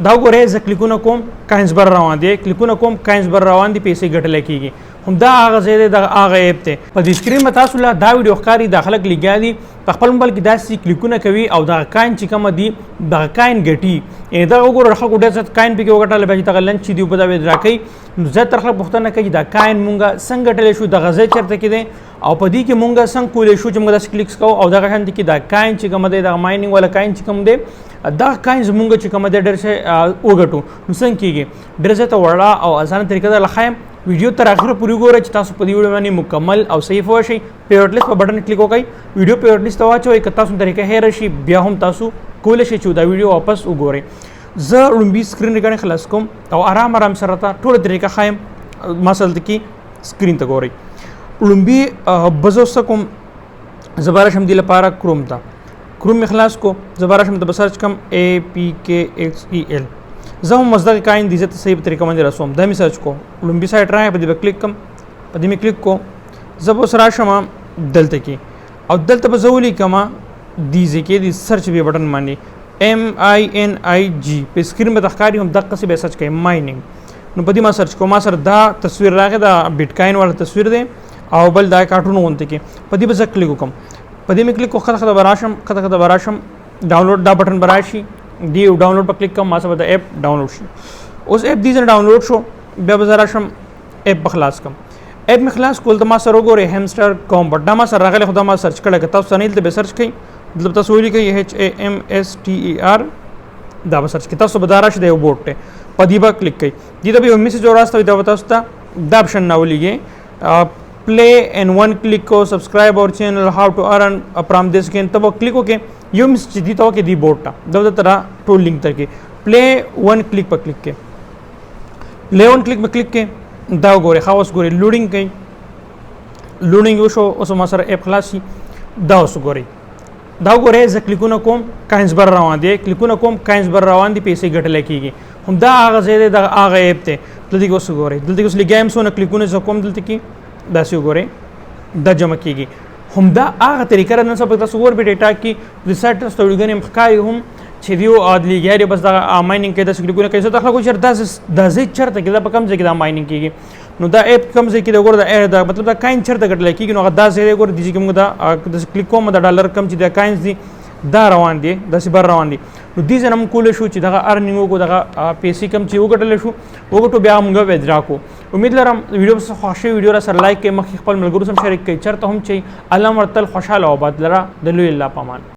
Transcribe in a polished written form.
دا وګورئ زه کلیکونه کوم کاینز بر روان دي کلیکونه کوم کاینز بر روان دي پیسې ګټل کیږي همدا هغه ځای دی د هغه ایپ ته په دې سکرین به تاسو له دا ویډیو ښکاري د خلک لګیا دي په خپل موبایل کې داسې کلیکونه کوي او دغه کاین چې کومه دي دغه کاین ګټي یعنې دغه وګوره خلکو ډېر زیات کاین پکې وګټله بیا چې دغه لنچ چې دي په دا راکوي نو زیاتره خلک پوښتنه کوي دا کاین مونږ څنګه ګټلی شو دغه ځای چېرته کې دی او په دې کې مونږ څنګه کولی شو چې مونږ داسې کلیکس کوو او دغه شانتې کې دا کاین چې کومه دی دغه مایننګ والا کاین چې کوم دی دا کاین زمونږ چې کومه دی ډېر شی وګټو نو څنګه کېږي ډېر زیاته وړه او اسانه طریقه ده لخایم ویډیو تر اخره پورې ګورئ چې تاسو په دې ویډیو باندې مکمل او صحیح پوه شئ فیورټ لیست په بټن کلیک وکړئ ویډیو فیورټ لیست ته واچوئ که تاسو طریقه هېره شي بیا هم تاسو کولی شئ چې دا ویډیو واپس وګورئ زه لومبي سکرین ریکارډینګ خلاص کوم او آرام آرام سره راته ټوله طریقه ښایم ما سلته کې سکرین ته ګورئ لومبي به زه څه کوم زه به راشم دې لپاره کروم ته کروم مې خلاص کو زه به راشم د به سرچ کوم APKXEL زه هم مصدق کاین دي زه ته صحیح طریقه باندې رسوم دا مې سرچ کو لومبي سایټ راغی په دې به کلیک کوم په دې مې کلیک کو زه به اوس راشم دلته کې او دلته به زه ولیکم دې ځای کې د سرچ بیا بټن باندې MINIG په سکرین به ښکاري هم دقسې به سرچ کوئ مایننګ نو په دې ما سرچ کوم ما سره دا تصویر راغی دا بیټکاین والا تصویر دی او بل دا کارټون غونته کې په دې به زه کلیک وکړم په دې مې کلیک وکړم خطه به راشم ډاونلوډ دا بټن به راشي دی ډاونلوډ په کلیک کوم ما سره د اپ ډاونلوډ شي اوس اپ دې ځنه ډاونلوډ شو بیا به زه راشم اپ به خلاص کړم اپ مې خلاص کول د ما سره وګورئ هیمسټر کامبټ دا ما سره راغلی خو دا ما سرچ کړی که تاسو نه دلته به سرچ کړئ دلته تاسو ولیکئ HAMSTER دا به سرچ کړئ تاسو به دا راشي د یو بوټ دی په دې به کلیک کړئ دې ته به یو میسج راستوي دا به تاسو ته دا آپشن راولیږي play and one click ko subscribe our channel how to earn from this game तब क्लिक होके यो मिस दी तो के दी बोर्ड टा दब तरह टोल लिंक तक के play one click पर क्लिक के play one click में क्लिक के दाव गोरे खावस गोरे लोडिंग कई लोडिंग यो शो ओस मासर ऐप खलासी दाव सु गोरे ज क्लिकونه کوم کاینز بر روان دي کلیکونه کوم کاینز بر روان دي پیسې ګټل کیږي هم دا هغه ځای دی د هغه ایپ ته دلته کې اوس ګورئ دلته کې اوس لګایم سونه کلیکونه ز کوم دلته کې داسې وګورئ دا جمع کیږي هم دا هغه طریقه نن سبا تاسو ور به ډیټا کې ریسرچ تاسو وګورئ مخکای هم چې دیو ادلی ګیاري بس دا مایننګ کې د کلیکونه کوي زه خلکو چر دا ځای چرته کې دا په کم ځای کې دا مایننګ کیږي نو دا اپ کم ځای کې دا ګور دا مطلب دا کاین چرته ګټل کیږي نو دا ځای ګور دي چې کوم دا کلیک کوم دا ډالر کم چې دا کاینز دي دا روان دي د سبر روان دي نو دې ځنم کول شو چې دغه ارنینګ کو دغه پیسې کم چې وګټل شو وګټو بیا موږ وځرا کو امید لرم ویډیو څخه خوشی ویډیو را سره لایک کړئ مخ خپل ملګرو سره شریک کړئ چرته هم چې الله مرتل خوشاله او آباد لره د لوی الله پامان